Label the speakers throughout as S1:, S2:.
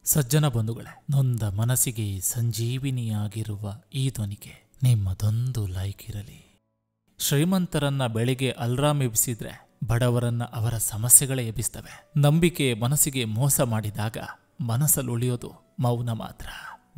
S1: ಸಜ್ಜನ ಬಂಧುಗಳೇ, ನೊಂದ ಮನಸ್ಸಿಗೆ ಸಂಜೀವಿನಿಯಾಗಿರುವ ಈ ಧ್ವನಿಗೆ ನಿಮ್ಮದೊಂದು ಲೈಕ್ ಇರಲಿ. ಶ್ರೀಮಂತರನ್ನ ಬೆಳಿಗ್ಗೆ ಅಲ್ರಾಮ್ ಎಬ್ಬಿಸಿದ್ರೆ ಬಡವರನ್ನ ಅವರ ಸಮಸ್ಯೆಗಳೇ ಎಬ್ಬಿಸ್ತವೆ. ನಂಬಿಕೆ ಮನಸ್ಸಿಗೆ ಮೋಸ ಮಾಡಿದಾಗ ಮನಸ್ಸಲ್ಲಿ ಉಳಿಯೋದು ಮೌನ ಮಾತ್ರ.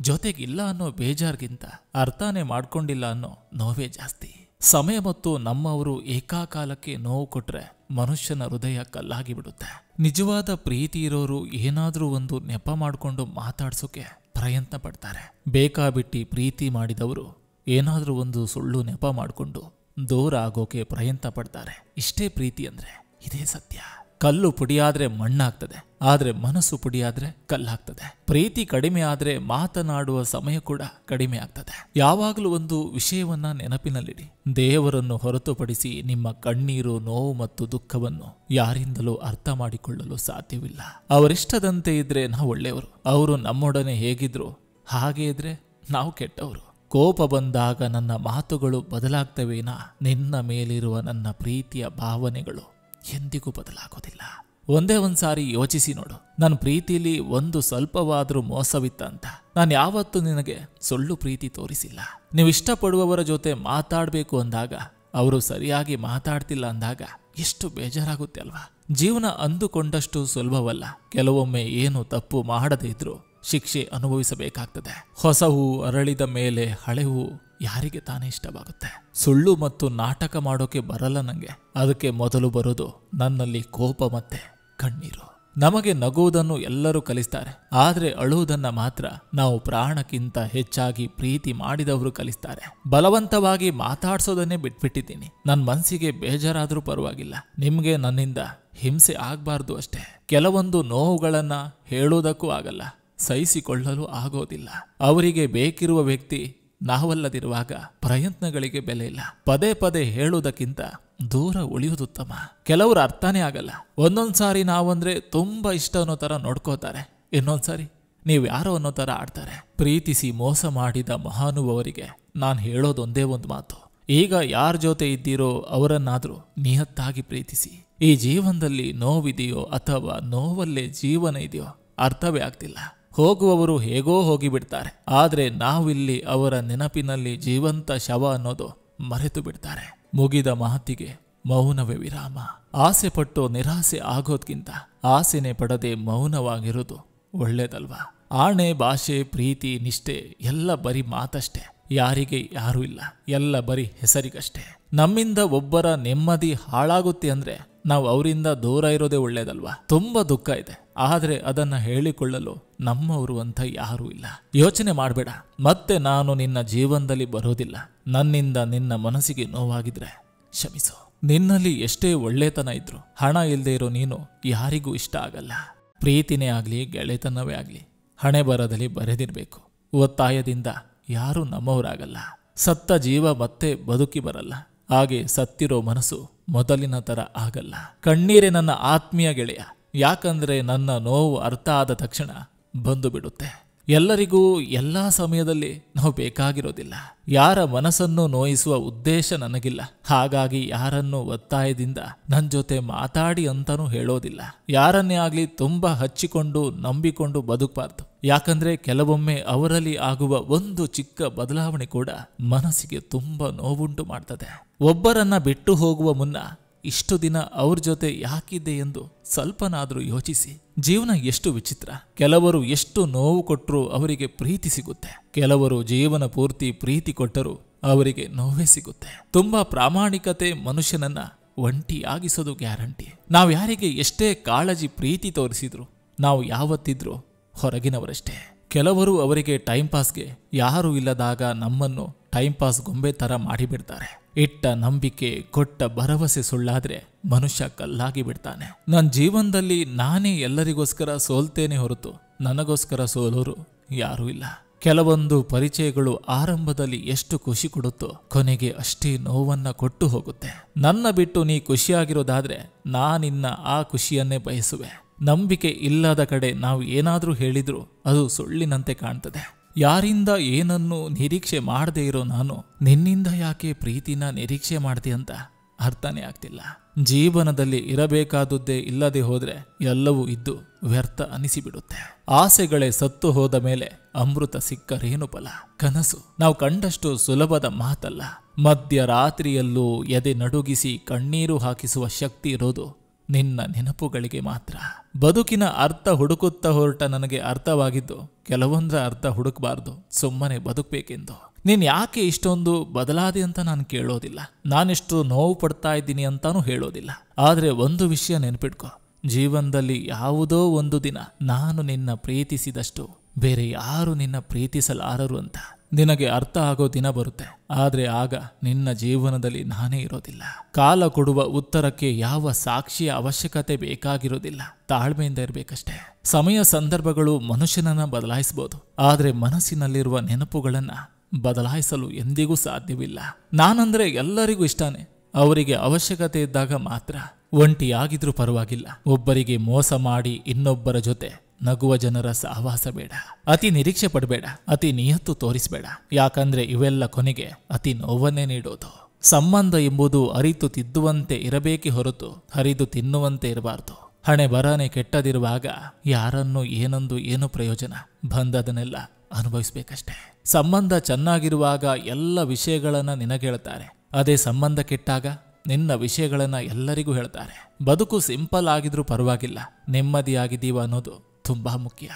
S1: ಜೊತೆಗಿಲ್ಲ ಅನ್ನೋ ಬೇಜಾರ್ಗಿಂತ ಅರ್ಥನೇ ಮಾಡ್ಕೊಂಡಿಲ್ಲ ಅನ್ನೋ ನೋವೇ ಜಾಸ್ತಿ. ಸಮಯ ಮತ್ತು ನಮ್ಮವರು ಏಕಾಕಾಲಕ್ಕೆ ನೋವು ಕೊಟ್ರೆ ಮನುಷ್ಯನ ಹೃದಯ ಕಲ್ಲಾಗಿ ಬಿಡುತ್ತೆ. ನಿಜವಾದ ಪ್ರೀತಿ ಇರೋರು ಏನಾದ್ರೂ ಒಂದು ನೆಪ ಮಾಡಿಕೊಂಡು ಮಾತಾಡ್ಸೋಕೆ ಪ್ರಯತ್ನ ಪಡ್ತಾರೆ. ಬೇಕಾಬಿಟ್ಟಿ ಪ್ರೀತಿ ಮಾಡಿದವರು ಏನಾದ್ರೂ ಒಂದು ಸುಳ್ಳು ನೆಪ ಮಾಡಿಕೊಂಡು ದೂರ ಆಗೋಕೆ ಪ್ರಯತ್ನ ಪಡ್ತಾರೆ. ಇಷ್ಟೇ ಪ್ರೀತಿ ಅಂದ್ರೆ ಇದೇ ಸತ್ಯ. ಕಲ್ಲು ಪುಡಿಯಾದ್ರೆ ಮಣ್ಣಾಗ್ತದೆ, ಆದ್ರೆ ಮನಸ್ಸು ಪುಡಿಯಾದ್ರೆ ಕಲ್ಲಾಗ್ತದೆ. ಪ್ರೀತಿ ಕಡಿಮೆ ಆದ್ರೆ ಮಾತನಾಡುವ ಸಮಯ ಕೂಡ ಕಡಿಮೆ ಆಗ್ತದೆ. ಯಾವಾಗಲೂ ಒಂದು ವಿಷಯವನ್ನ ನೆನಪಿನಲ್ಲಿಡಿ. ದೇವರನ್ನು ಹೊರತುಪಡಿಸಿ ನಿಮ್ಮ ಕಣ್ಣೀರು, ನೋವು ಮತ್ತು ದುಃಖವನ್ನು ಯಾರಿಂದಲೂ ಅರ್ಥ ಮಾಡಿಕೊಳ್ಳಲು ಸಾಧ್ಯವಿಲ್ಲ. ಅವರಿಷ್ಟದಂತೆ ಇದ್ರೆ ನಾವು ಒಳ್ಳೆಯವರು, ಅವರು ನಮ್ಮೊಡನೆ ಹೇಗಿದ್ರು ಹಾಗೆ ಇದ್ರೆ ನಾವು ಕೆಟ್ಟವರು. ಕೋಪ ಬಂದಾಗ ನನ್ನ ಮಾತುಗಳು ಬದಲಾಗ್ತವೇನಾ, ನಿನ್ನ ಮೇಲಿರುವ ನನ್ನ ಪ್ರೀತಿಯ ಭಾವನೆಗಳು ಎಂದಿಗೂ ಬದಲಾಗೋದಿಲ್ಲ. ಒಂದೇ ಒಂದ್ಸಾರಿ ಯೋಚಿಸಿ ನೋಡು, ನನ್ನ ಪ್ರೀತಿಲಿ ಒಂದು ಸ್ವಲ್ಪವಾದ್ರೂ ಮೋಸವಿತ್ತ ಅಂತ. ನಾನು ಯಾವತ್ತೂ ನಿನಗೆ ಸುಳ್ಳು ಪ್ರೀತಿ ತೋರಿಸಿಲ್ಲ. ನೀವು ಇಷ್ಟಪಡುವವರ ಜೊತೆ ಮಾತಾಡಬೇಕು ಅಂದಾಗ ಅವರು ಸರಿಯಾಗಿ ಮಾತಾಡ್ತಿಲ್ಲ ಅಂದಾಗ ಎಷ್ಟು ಬೇಜಾರಾಗುತ್ತೆ ಅಲ್ವಾ. ಜೀವನ ಅಂದುಕೊಂಡಷ್ಟು ಸುಲಭವಲ್ಲ. ಕೆಲವೊಮ್ಮೆ ಏನು ತಪ್ಪು ಮಾಡದೇ ಇದ್ರೂ ಶಿಕ್ಷೆ ಅನುಭವಿಸಬೇಕಾಗ್ತದೆ. ಹೊಸವು ಅರಳಿದ ಮೇಲೆ ಹಳೆವು ಯಾರಿಗೆ ತಾನೇ ಇಷ್ಟವಾಗುತ್ತೆ. ಸುಳ್ಳು ಮತ್ತು ನಾಟಕ ಮಾಡೋಕೆ ಬರಲ್ಲ ನಂಗೆ. ಅದಕ್ಕೆ ಮೊದಲು ಬರೋದು ನನ್ನಲ್ಲಿ ಕೋಪ ಮತ್ತೆ ಕಣ್ಣೀರು. ನಮಗೆ ನಗುವುದನ್ನು ಎಲ್ಲರೂ ಕಲಿಸ್ತಾರೆ, ಆದ್ರೆ ಅಳುವುದನ್ನ ಮಾತ್ರ ನಾವು ಪ್ರಾಣಕ್ಕಿಂತ ಹೆಚ್ಚಾಗಿ ಪ್ರೀತಿ ಮಾಡಿದವರು ಕಲಿಸ್ತಾರೆ. ಬಲವಂತವಾಗಿ ಮಾತಾಡ್ಸೋದನ್ನೇ ಬಿಟ್ಬಿಟ್ಟಿದ್ದೀನಿ. ನನ್ನ ಮನಸ್ಸಿಗೆ ಬೇಜಾರಾದ್ರೂ ಪರವಾಗಿಲ್ಲ, ನಿಮ್ಗೆ ನನ್ನಿಂದ ಹಿಂಸೆ ಆಗ್ಬಾರ್ದು ಅಷ್ಟೇ. ಕೆಲವೊಂದು ನೋವುಗಳನ್ನ ಹೇಳೋದಕ್ಕೂ ಆಗಲ್ಲ, ಸಹಿಸಿಕೊಳ್ಳಲು ಆಗೋದಿಲ್ಲ. ಅವರಿಗೆ ಬೇಕಿರುವ ವ್ಯಕ್ತಿ ನಾವಲ್ಲದಿರುವಾಗ ಪ್ರಯತ್ನಗಳಿಗೆ ಬೆಲೆ ಇಲ್ಲ. ಪದೇ ಪದೇ ಹೇಳುವುದಕ್ಕಿಂತ ದೂರ ಉಳಿಯುವುದುತ್ತಮ. ಕೆಲವರು ಅರ್ಥನೇ ಆಗಲ್ಲ. ಒಂದೊಂದ್ಸಾರಿ ನಾವಂದ್ರೆ ತುಂಬಾ ಇಷ್ಟ ಅನ್ನೋ ತರ ನೋಡ್ಕೋತಾರೆ, ಇನ್ನೊಂದ್ಸಾರಿ ನೀವ್ ಯಾರೋ ಅನ್ನೋ ತರ ಆಡ್ತಾರೆ. ಪ್ರೀತಿಸಿ ಮೋಸ ಮಾಡಿದ ಮಹಾನುಭವರಿಗೆ ನಾನು ಹೇಳೋದೊಂದೇ ಒಂದು ಮಾತು: ಈಗ ಯಾರ ಜೊತೆ ಇದ್ದೀರೋ ಅವರನ್ನಾದ್ರೂ ನಿಯತ್ತಾಗಿ ಪ್ರೀತಿಸಿ. ಈ ಜೀವನದಲ್ಲಿ ನೋವಿದೆಯೋ ಅಥವಾ ನೋವಲ್ಲೇ ಜೀವನ ಇದೆಯೋ ಅರ್ಥವೇ ಆಗ್ತಿಲ್ಲ. ಹೋಗುವವರು ಹೇಗೋ ಹೋಗಿಬಿಡ್ತಾರೆ, ಆದ್ರೆ ನಾವಿಲ್ಲಿ ಅವರ ನೆನಪಿನಲ್ಲಿ ಜೀವಂತ ಶವ ಅನ್ನೋದು ಮರೆತು ಬಿಡ್ತಾರೆ. ಮುಗಿದ ಮಾತಿಗೆ ಮೌನವೇ ವಿರಾಮ. ಆಸೆ ಪಟ್ಟು ನಿರಾಸೆ ಆಗೋದ್ಕಿಂತ ಆಸೆನೆ ಪಡದೆ ಮೌನವಾಗಿರೋದು ಒಳ್ಳೇದಲ್ವಾ. ಆಣೆ, ಭಾಷೆ, ಪ್ರೀತಿ, ನಿಷ್ಠೆ ಎಲ್ಲ ಬರೀ ಮಾತಷ್ಟೇ. ಯಾರಿಗೆ ಯಾರೂ ಇಲ್ಲ, ಎಲ್ಲ ಬರೀ ಹೆಸರಿಗಷ್ಟೇ. ನಮ್ಮಿಂದ ಒಬ್ಬರ ನೆಮ್ಮದಿ ಹಾಳಾಗುತ್ತೆ ಅಂದ್ರೆ ನಾವು ಅವರಿಂದ ದೂರ ಇರೋದೇ ಒಳ್ಳೇದಲ್ವಾ. ತುಂಬಾ ದುಃಖ ಇದೆ, ಆದ್ರೆ ಅದನ್ನ ಹೇಳಿಕೊಳ್ಳಲು ನಮ್ಮವರು ಅಂತ ಯಾರೂ ಇಲ್ಲ. ಯೋಚನೆ ಮಾಡಬೇಡ, ಮತ್ತೆ ನಾನು ನಿನ್ನ ಜೀವನದಲ್ಲಿ ಬರೋದಿಲ್ಲ. ನನ್ನಿಂದ ನಿನ್ನ ಮನಸ್ಸಿಗೆ ನೋವಾಗಿದ್ರೆ ಕ್ಷಮಿಸು. ನಿನ್ನಲ್ಲಿ ಎಷ್ಟೇ ಒಳ್ಳೆತನ ಇದ್ರು ಹಣ ಇಲ್ಲದೆ ಇರೋ ನೀನು ಯಾರಿಗೂ ಇಷ್ಟ ಆಗಲ್ಲ. ಪ್ರೀತಿನೇ ಆಗ್ಲಿ ಗೆಳೆತನವೇ ಆಗ್ಲಿ ಹಣೆ ಬರದಲ್ಲಿ ಬರೆದಿರ್ಬೇಕು. ಒತ್ತಾಯದಿಂದ ಯಾರೂ ನಮ್ಮವರಾಗಲ್ಲ. ಸತ್ತ ಜೀವ ಮತ್ತೆ ಬದುಕಿ ಬರಲ್ಲ, ಹಾಗೆ ಸತ್ತಿರೋ ಮನಸ್ಸು ಮೊದಲಿನ ತರ ಆಗಲ್ಲ. ಕಣ್ಣೀರೇ ನನ್ನ ಆತ್ಮೀಯ ಗೆಳೆಯ, ಯಾಕಂದ್ರೆ ನನ್ನ ನೋವು ಅರ್ಥ ಆದ ತಕ್ಷಣ ಬಂದು ಬಿಡುತ್ತೆ. ಎಲ್ಲರಿಗೂ ಎಲ್ಲಾ ಸಮಯದಲ್ಲಿ ನಾವು ಬೇಕಾಗಿರೋದಿಲ್ಲ. ಯಾರ ಮನಸ್ಸನ್ನು ನೋಯಿಸುವ ಉದ್ದೇಶ ನನಗಿಲ್ಲ, ಹಾಗಾಗಿ ಯಾರನ್ನು ಒತ್ತಾಯದಿಂದ ನನ್ನ ಜೊತೆ ಮಾತಾಡಿ ಅಂತಾನೂ ಹೇಳೋದಿಲ್ಲ. ಯಾರನ್ನೇ ಆಗ್ಲಿ ತುಂಬಾ ಹಚ್ಚಿಕೊಂಡು ನಂಬಿಕೊಂಡು ಬದುಕಬಾರ್ದು. ಯಾಕಂದ್ರೆ ಕೆಲವೊಮ್ಮೆ ಅವರಲ್ಲಿ ಆಗುವ ಒಂದು ಚಿಕ್ಕ ಬದಲಾವಣೆ ಕೂಡ ಮನಸ್ಸಿಗೆ ತುಂಬಾ ನೋವುಂಟು ಮಾಡ್ತದೆ. ಒಬ್ಬರನ್ನ ಬಿಟ್ಟು ಹೋಗುವ ಮುನ್ನ ಇಷ್ಟು ದಿನ ಅವ್ರ ಜೊತೆ ಯಾಕಿದ್ದೆ ಎಂದು ಸ್ವಲ್ಪನಾದ್ರೂ ಯೋಚಿಸಿ. ಜೀವನ ಎಷ್ಟು ವಿಚಿತ್ರ. ಕೆಲವರು ಎಷ್ಟು ನೋವು ಕೊಟ್ಟರೂ ಅವರಿಗೆ ಪ್ರೀತಿ ಸಿಗುತ್ತೆ, ಕೆಲವರು ಜೀವನ ಪೂರ್ತಿ ಪ್ರೀತಿ ಕೊಟ್ಟರೂ ಅವರಿಗೆ ನೋವೇ ಸಿಗುತ್ತೆ. ತುಂಬಾ ಪ್ರಾಮಾಣಿಕತೆ ಮನುಷ್ಯನನ್ನ ಒಂಟಿಯಾಗಿಸೋದು ಗ್ಯಾರಂಟಿ. ನಾವು ಯಾರಿಗೆ ಎಷ್ಟೇ ಕಾಳಜಿ ಪ್ರೀತಿ ತೋರಿಸಿದ್ರು ನಾವು ಯಾವತ್ತಿದ್ರೂ ಹೊರಗಿನವರಷ್ಟೇ. ಕೆಲವರು ಅವರಿಗೆ ಟೈಂ ಪಾಸ್ಗೆ ಯಾರೂ ಇಲ್ಲದಾಗ ನಮ್ಮನ್ನು ಟೈಂ ಪಾಸ್ ಗೊಂಬೆ ತರ ಮಾಡಿಬಿಡ್ತಾರೆ. ಇಟ್ಟ ನಂಬಿಕೆ, ಕೊಟ್ಟ ಭರವಸೆ ಸುಳ್ಳಾದ್ರೆ ಮನುಷ್ಯ ಕಲ್ಲಾಗಿ ಬಿಡ್ತಾನೆ. ನನ್ನ ಜೀವನದಲ್ಲಿ ನಾನೇ ಎಲ್ಲರಿಗೋಸ್ಕರ ಸೋಲ್ತೇನೆ ಹೊರತು ನನಗೋಸ್ಕರ ಸೋಲೋರು ಯಾರೂ ಇಲ್ಲ. ಕೆಲವೊಂದು ಪರಿಚಯಗಳು ಆರಂಭದಲ್ಲಿ ಎಷ್ಟು ಖುಷಿ ಕೊಡುತ್ತೋ ಕೊನೆಗೆ ಅಷ್ಟೇ ನೋವನ್ನ ಕೊಟ್ಟು ಹೋಗುತ್ತೆ. ನನ್ನ ಬಿಟ್ಟು ನೀ ಖುಷಿಯಾಗಿರೋದಾದ್ರೆ ನಾನಿನ್ನ ಆ ಖುಷಿಯನ್ನೇ ಬಯಸುವೆ. ನಂಬಿಕೆ ಇಲ್ಲದ ಕಡೆ ನಾವು ಏನಾದ್ರೂ ಹೇಳಿದ್ರು ಅದು ಸುಳ್ಳಿನಂತೆ ಕಾಣ್ತದೆ. ಯಾರಿಂದ ಏನನ್ನು ನಿರೀಕ್ಷೆ ಮಾಡದೇ ಇರೋ ನಾನು ನಿನ್ನಿಂದ ಯಾಕೆ ಪ್ರೀತಿನ ನಿರೀಕ್ಷೆ ಮಾಡ್ದೆ ಅಂತ ಅರ್ಥನೇ ಆಗ್ತಿಲ್ಲ. ಜೀವನದಲ್ಲಿ ಇರಬೇಕಾದುದೇ ಇಲ್ಲದೆ ಹೋದ್ರೆ ಎಲ್ಲವೂ ಇದ್ದು ವ್ಯರ್ಥ ಅನಿಸಿಬಿಡುತ್ತೆ. ಆಸೆಗಳೇ ಸತ್ತು ಹೋದ ಮೇಲೆ ಅಮೃತ ಸಿಕ್ಕರೇನು ಫಲ. ಕನಸು ನಾವು ಕಂಡಷ್ಟು ಸುಲಭದ ಮಾತಲ್ಲ. ಮಧ್ಯರಾತ್ರಿಯಲ್ಲೂ ಎದೆ ನಡುಗಿಸಿ ಕಣ್ಣೀರು ಹಾಕಿಸುವ ಶಕ್ತಿ ಇರೋದು ನಿನ್ನ ನೆನಪುಗಳಿಗೆ ಮಾತ್ರ. ಬದುಕಿನ ಅರ್ಥ ಹುಡುಕುತ್ತಾ ಹೊರಟ ನನಗೆ ಅರ್ಥವಾಗಿದ್ದು ಕೆಲವೊಂದರ ಅರ್ಥ ಹುಡುಕಬಾರ್ದು, ಸುಮ್ಮನೆ ಬದುಕಬೇಕೆಂದು. ನೀನ್ ಯಾಕೆ ಇಷ್ಟೊಂದು ಬದಲಾದೆ ಅಂತ ನಾನು ಕೇಳೋದಿಲ್ಲ, ನಾನೆಷ್ಟು ನೋವು ಪಡ್ತಾ ಇದ್ದೀನಿ ಅಂತಾನೂ ಹೇಳೋದಿಲ್ಲ. ಆದ್ರೆ ಒಂದು ವಿಷಯ ನೆನಪಿಟ್ಕೋ, ಜೀವನದಲ್ಲಿ ಯಾವುದೋ ಒಂದು ದಿನ ನಾನು ನಿನ್ನ ಪ್ರೀತಿಸಿದಷ್ಟು ಬೇರೆ ಯಾರು ನಿನ್ನ ಪ್ರೀತಿಸಲಾರರು ಅಂತ ನಿನಗೆ ಅರ್ಥ ಆಗೋ ದಿನ ಬರುತ್ತೆ. ಆದ್ರೆ ಆಗ ನಿನ್ನ ಜೀವನದಲ್ಲಿ ನಾನೇ ಇರೋದಿಲ್ಲ. ಕಾಲ ಕೊಡುವ ಉತ್ತರಕ್ಕೆ ಯಾವ ಸಾಕ್ಷಿಯ ಅವಶ್ಯಕತೆ ಬೇಕಾಗಿರೋದಿಲ್ಲ, ತಾಳ್ಮೆಯಿಂದ ಇರಬೇಕಷ್ಟೇ. ಸಮಯ ಸಂದರ್ಭಗಳು ಮನುಷ್ಯನನ್ನ ಬದಲಾಯಿಸಬಹುದು, ಆದ್ರೆ ಮನಸ್ಸಿನಲ್ಲಿರುವ ನೆನಪುಗಳನ್ನ ಬದಲಾಯಿಸಲು ಎಂದಿಗೂ ಸಾಧ್ಯವಿಲ್ಲ. ನಾನಂದ್ರೆ ಎಲ್ಲರಿಗೂ ಇಷ್ಟಾನೆ, ಅವರಿಗೆ ಅವಶ್ಯಕತೆ ಇದ್ದಾಗ ಮಾತ್ರ. ಒಂಟಿಯಾಗಿದ್ರೂ ಪರವಾಗಿಲ್ಲ, ಒಬ್ಬರಿಗೆ ಮೋಸ ಮಾಡಿ ಇನ್ನೊಬ್ಬರ ಜೊತೆ ನಗುವ ಜನರ ಸಹವಾಸ ಬೇಡ. ಅತಿ ನಿರೀಕ್ಷೆ ಪಡಬೇಡ, ಅತಿ ನಿಯತ್ತು ತೋರಿಸಬೇಡ. ಯಾಕಂದ್ರೆ ಇವೆಲ್ಲ ಕೊನೆಗೆ ಅತಿ ನೋವನ್ನೇ ನೀಡೋದು. ಸಂಬಂಧ ಎಂಬುದು ಅರಿತು ತಿದ್ದುವಂತೆ ಇರಬೇಕೇ ಹೊರತು ಹರಿದು ತಿನ್ನುವಂತೆ ಇರಬಾರ್ದು. ಹಣೆ ಬರನೆ ಕೆಟ್ಟದಿರುವಾಗ ಯಾರನ್ನು ಏನೊಂದು ಏನು ಪ್ರಯೋಜನ, ಬಂದದನ್ನೆಲ್ಲ ಅನುಭವಿಸ್ಬೇಕಷ್ಟೇ. ಸಂಬಂಧ ಚೆನ್ನಾಗಿರುವಾಗ ಎಲ್ಲ ವಿಷಯಗಳನ್ನ ನಿನಗೆ ಹೇಳ್ತಾರೆ, ಅದೇ ಸಂಬಂಧ ಕೆಟ್ಟಾಗ ನಿನ್ನ ವಿಷಯಗಳನ್ನ ಎಲ್ಲರಿಗೂ ಹೇಳ್ತಾರೆ. ಬದುಕು ಸಿಂಪಲ್ ಆಗಿದ್ರೂ ಪರವಾಗಿಲ್ಲ, ನೆಮ್ಮದಿಯಾಗಿದ್ದೀವ ಅನ್ನೋದು ತುಂಬಾ ಮುಖ್ಯ.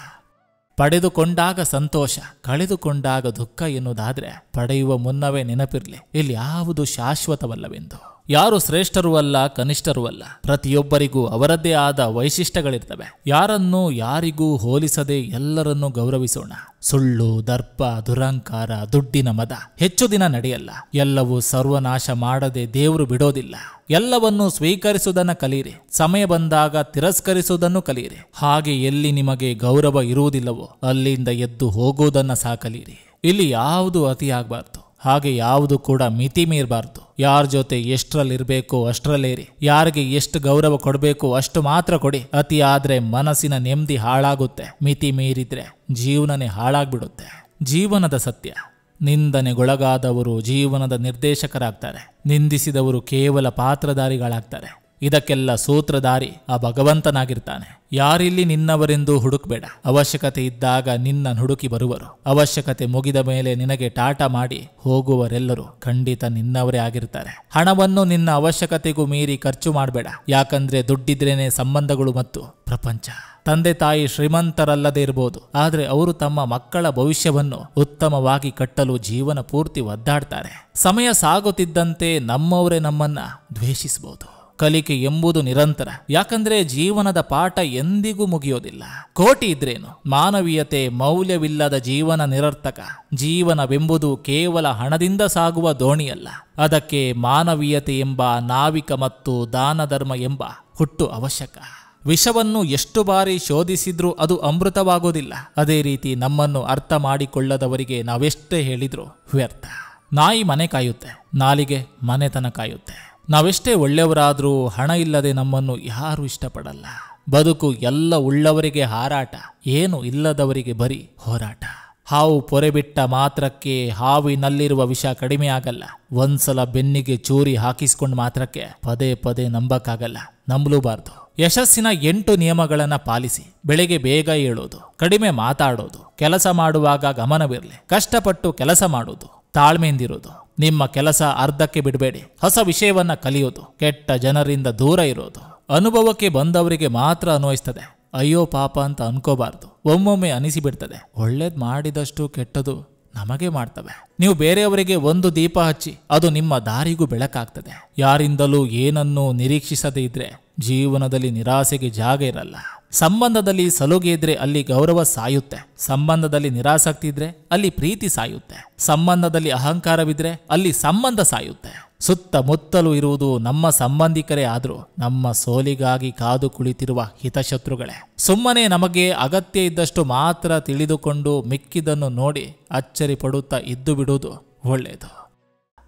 S1: ಪಡೆದುಕೊಂಡಾಗ ಸಂತೋಷ, ಕಳೆದುಕೊಂಡಾಗ ದುಃಖ ಎನ್ನುವುದಾದ್ರೆ ಪಡೆಯುವ ಮುನ್ನವೇ ನೆನಪಿರ್ಲಿ, ಇಲ್ಲಿ ಯಾವುದು ಶಾಶ್ವತವಲ್ಲವೆಂದು. ಯಾರು ಶ್ರೇಷ್ಠರೂ ಅಲ್ಲ, ಕನಿಷ್ಠರೂ ಅಲ್ಲ. ಪ್ರತಿಯೊಬ್ಬರಿಗೂ ಅವರದ್ದೇ ಆದ ವೈಶಿಷ್ಟ್ಯಗಳಿರ್ತವೆ. ಯಾರನ್ನೂ ಯಾರಿಗೂ ಹೋಲಿಸದೆ ಎಲ್ಲರನ್ನೂ ಗೌರವಿಸೋಣ. ಸುಳ್ಳು, ದರ್ಪ, ದುರಹಂಕಾರ, ದುಡ್ಡಿನ ಮದ ಹೆಚ್ಚು ದಿನ ನಡೆಯಲ್ಲ. ಎಲ್ಲವೂ ಸರ್ವನಾಶ ಮಾಡದೆ ದೇವರು ಬಿಡೋದಿಲ್ಲ. ಎಲ್ಲವನ್ನೂ ಸ್ವೀಕರಿಸುವುದನ್ನ ಕಲಿಯಿರಿ, ಸಮಯ ಬಂದಾಗ ತಿರಸ್ಕರಿಸುವುದನ್ನು ಕಲಿಯಿರಿ. ಹಾಗೆ ಎಲ್ಲಿ ನಿಮಗೆ ಗೌರವ ಇರುವುದಿಲ್ಲವೋ ಅಲ್ಲಿಂದ ಎದ್ದು ಹೋಗುವುದನ್ನ ಸಹ ಕಲಿಯಿರಿ. ಇಲ್ಲಿ ಯಾವುದು ಅತಿಯಾಗಬಾರ್ದು, ಹಾಗೆ ಯಾವುದು ಕೂಡ ಮಿತಿ ಮೀರಬಾರ್ದು. ಯಾರ ಜೊತೆ ಎಷ್ಟರಲ್ಲಿರ್ಬೇಕೋ ಅಷ್ಟರಲ್ಲೇರಿ, ಯಾರಿಗೆ ಎಷ್ಟು ಗೌರವ ಕೊಡಬೇಕು ಅಷ್ಟು ಮಾತ್ರ ಕೊಡಿ. ಅತಿ ಆದ್ರೆ ಮನಸ್ಸಿನ ನೆಮ್ಮದಿ ಹಾಳಾಗುತ್ತೆ, ಮಿತಿ ಮೀರಿದ್ರೆ ಜೀವನನೇ ಹಾಳಾಗ್ಬಿಡುತ್ತೆ. ಜೀವನದ ಸತ್ಯ, ನಿಂದನೆಗೊಳಗಾದವರು ಜೀವನದ ನಿರ್ದೇಶಕರಾಗ್ತಾರೆ, ನಿಂದಿಸಿದವರು ಕೇವಲ ಪಾತ್ರಧಾರಿಗಳಾಗ್ತಾರೆ. ಇದಕ್ಕೆಲ್ಲ ಸೂತ್ರಧಾರಿ ಆ ಭಗವಂತನಾಗಿರ್ತಾನೆ. ಯಾರಿಲ್ಲಿ ನಿನ್ನವರೆಂದು ಹುಡುಕ್ಬೇಡ. ಅವಶ್ಯಕತೆ ಇದ್ದಾಗ ನಿನ್ನ ಹುಡುಕಿ ಬರುವರು. ಅವಶ್ಯಕತೆ ಮುಗಿದ ಮೇಲೆ ನಿನಗೆ ಟಾಟಾ ಮಾಡಿ ಹೋಗುವರೆಲ್ಲರೂ ಖಂಡಿತ ನಿನ್ನವರೇ ಆಗಿರ್ತಾರೆ. ಹಣವನ್ನು ನಿನ್ನ ಅವಶ್ಯಕತೆಗೂ ಮೀರಿ ಖರ್ಚು ಮಾಡಬೇಡ. ಯಾಕಂದ್ರೆ ದುಡ್ಡಿದ್ರೇನೆ ಸಂಬಂಧಗಳು ಮತ್ತು ಪ್ರಪಂಚ. ತಂದೆ ತಾಯಿ ಶ್ರೀಮಂತರಲ್ಲದೆ ಇರಬಹುದು, ಆದ್ರೆ ಅವರು ತಮ್ಮ ಮಕ್ಕಳ ಭವಿಷ್ಯವನ್ನು ಉತ್ತಮವಾಗಿ ಕಟ್ಟಲು ಜೀವನ ಪೂರ್ತಿ ಒದ್ದಾಡ್ತಾರೆ. ಸಮಯ ಸಾಗುತ್ತಿದ್ದಂತೆ ನಮ್ಮವರೇ ನಮ್ಮನ್ನ ದ್ವೇಷಿಸಬಹುದು. ಕಲಿಕೆ ಎಂಬುದು ನಿರಂತರ, ಯಾಕಂದ್ರೆ ಜೀವನದ ಪಾಠ ಎಂದಿಗೂ ಮುಗಿಯೋದಿಲ್ಲ. ಕೋಟಿ ಇದ್ರೇನು, ಮಾನವೀಯತೆ ಮೌಲ್ಯವಿಲ್ಲದ ಜೀವನ ನಿರರ್ಥಕ. ಜೀವನವೆಂಬುದು ಕೇವಲ ಹಣದಿಂದ ಸಾಗುವ ದೋಣಿಯಲ್ಲ, ಅದಕ್ಕೆ ಮಾನವೀಯತೆ ಎಂಬ ನಾವಿಕ ಮತ್ತು ದಾನ ಧರ್ಮ ಎಂಬ ಹುಟ್ಟು ಅವಶ್ಯಕ. ವಿಷವನ್ನು ಎಷ್ಟು ಬಾರಿ ಶೋಧಿಸಿದ್ರೂ ಅದು ಅಮೃತವಾಗೋದಿಲ್ಲ. ಅದೇ ರೀತಿ ನಮ್ಮನ್ನು ಅರ್ಥ ಮಾಡಿಕೊಳ್ಳದವರಿಗೆ ನಾವೆಷ್ಟೇ ಹೇಳಿದ್ರೂ ವ್ಯರ್ಥ. ನಾಯಿ ಮನೆ ಕಾಯುತ್ತೆ, ನಾಲಿಗೆ ಮನೆತನ ಕಾಯುತ್ತೆ. ನಾವೆಷ್ಟೇ ಒಳ್ಳೆಯವರಾದ್ರೂ ಹಣ ಇಲ್ಲದೆ ನಮ್ಮನ್ನು ಯಾರೂ ಇಷ್ಟಪಡಲ್ಲ. ಬದುಕು ಎಲ್ಲ ಉಳ್ಳವರಿಗೆ ಹಾರಾಟ, ಏನು ಇಲ್ಲದವರಿಗೆ ಬರೀ ಹೋರಾಟ. ಹಾವು ಪೊರೆ ಬಿಟ್ಟ ಮಾತ್ರಕ್ಕೆ ಹಾವಿನಲ್ಲಿರುವ ವಿಷ ಕಡಿಮೆ ಆಗಲ್ಲ. ಒಂದ್ಸಲ ಬೆನ್ನಿಗೆ ಚೂರಿ ಹಾಕಿಸ್ಕೊಂಡ್ ಮಾತ್ರಕ್ಕೆ ಪದೇ ಪದೇ ನಂಬಕ್ಕಾಗಲ್ಲ, ನಂಬಲೂಬಾರ್ದು. ಯಶಸ್ಸಿನ 8 ನಿಯಮಗಳನ್ನ ಪಾಲಿಸಿ. ಬೆಳಿಗ್ಗೆ ಬೇಗ ಏಳೋದು, ಕಡಿಮೆ ಮಾತಾಡೋದು, ಕೆಲಸ ಮಾಡುವಾಗ ಗಮನವಿರಲಿ, ಕಷ್ಟಪಟ್ಟು ಕೆಲಸ ಮಾಡೋದು, ತಾಳ್ಮೆಯಿಂದಿರೋದು, ನಿಮ್ಮ ಕೆಲಸ ಅರ್ಧಕ್ಕೆ ಬಿಡಬೇಡಿ, ಹೊಸ ವಿಷಯವನ್ನ ಕಲಿಯೋದು, ಕೆಟ್ಟ ಜನರಿಂದ ದೂರ ಇರೋದು. ಅನುಭವಕ್ಕೆ ಬಂದವರಿಗೆ ಮಾತ್ರ ಅನ್ವಯಿಸ್ತದೆ, ಅಯ್ಯೋ ಪಾಪ ಅಂತ ಅನ್ಕೋಬಾರ್ದು. ಒಮ್ಮೊಮ್ಮೆ ಅನಿಸಿಬಿಡ್ತದೆ, ಒಳ್ಳೇದ್ ಮಾಡಿದಷ್ಟು ಕೆಟ್ಟದು ನಮಗೆ ಮಾಡ್ತವೆ. ನೀವು ಬೇರೆಯವರಿಗೆ ಒಂದು ದೀಪ ಹಚ್ಚಿ ಅದು ನಿಮ್ಮ ದಾರಿಗೂ ಬೆಳಕಾಗ್ತದೆ. ಯಾರಿಂದಲೂ ಏನನ್ನೂ ನಿರೀಕ್ಷಿಸದೇ ಇದ್ರೆ ಜೀವನದಲ್ಲಿ ನಿರಾಸೆಗೆ ಜಾಗ ಇರಲ್ಲ. ಸಂಬಂಧದಲ್ಲಿ ಸಲುಗೆ ಇದ್ರೆ ಅಲ್ಲಿ ಗೌರವ ಸಾಯುತ್ತೆ. ಸಂಬಂಧದಲ್ಲಿ ನಿರಾಸಕ್ತಿ ಇದ್ರೆ ಅಲ್ಲಿ ಪ್ರೀತಿ ಸಾಯುತ್ತೆ. ಸಂಬಂಧದಲ್ಲಿ ಅಹಂಕಾರವಿದ್ರೆ ಅಲ್ಲಿ ಸಂಬಂಧ ಸಾಯುತ್ತೆ. ಸುತ್ತಮುತ್ತಲೂ ಇರುವುದು ನಮ್ಮ ಸಂಬಂಧಿಕರೇ ಆದ್ರೂ ನಮ್ಮ ಸೋಲಿಗಾಗಿ ಕಾದು ಕುಳಿತಿರುವ ಹಿತಶತ್ರುಗಳೇ. ಸುಮ್ಮನೆ ನಮಗೆ ಅಗತ್ಯ ಇದ್ದಷ್ಟು ಮಾತ್ರ ತಿಳಿದುಕೊಂಡು ಮಿಕ್ಕಿದನ್ನು ನೋಡಿ ಅಚ್ಚರಿ ಪಡುತ್ತಾ ಇದ್ದು ಬಿಡುವುದು ಒಳ್ಳೆಯದು.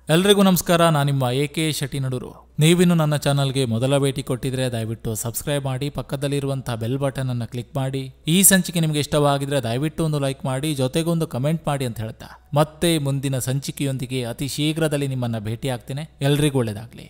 S1: ಎಲ್ರಿಗೂ ನಮಸ್ಕಾರ, ನಾನು ನಿಮ್ಮ AK ಶೆಟ್ಟಿ ನಡೂರು. ನೀವಿನ್ನು ನನ್ನ ಚಾನಲ್ಗೆ ಮೊದಲ ಭೇಟಿ ಕೊಟ್ಟಿದ್ರೆ ದಯವಿಟ್ಟು ಸಬ್ಸ್ಕ್ರೈಬ್ ಮಾಡಿ, ಪಕ್ಕದಲ್ಲಿರುವಂತಹ ಬೆಲ್ ಬಟನ್ ಅನ್ನು ಕ್ಲಿಕ್ ಮಾಡಿ. ಈ ಸಂಚಿಕೆ ನಿಮಗೆ ಇಷ್ಟವಾಗಿದ್ರೆ ದಯವಿಟ್ಟು ಒಂದು ಲೈಕ್ ಮಾಡಿ, ಜೊತೆಗೊಂದು ಕಮೆಂಟ್ ಮಾಡಿ ಅಂತ ಹೇಳ್ತಾ ಮತ್ತೆ ಮುಂದಿನ ಸಂಚಿಕೆಯೊಂದಿಗೆ ಅತಿ ಶೀಘ್ರದಲ್ಲಿ ನಿಮ್ಮನ್ನ ಭೇಟಿ ಆಗ್ತೇನೆ. ಎಲ್ರಿಗೂ ಒಳ್ಳೆಯದಾಗಲಿ.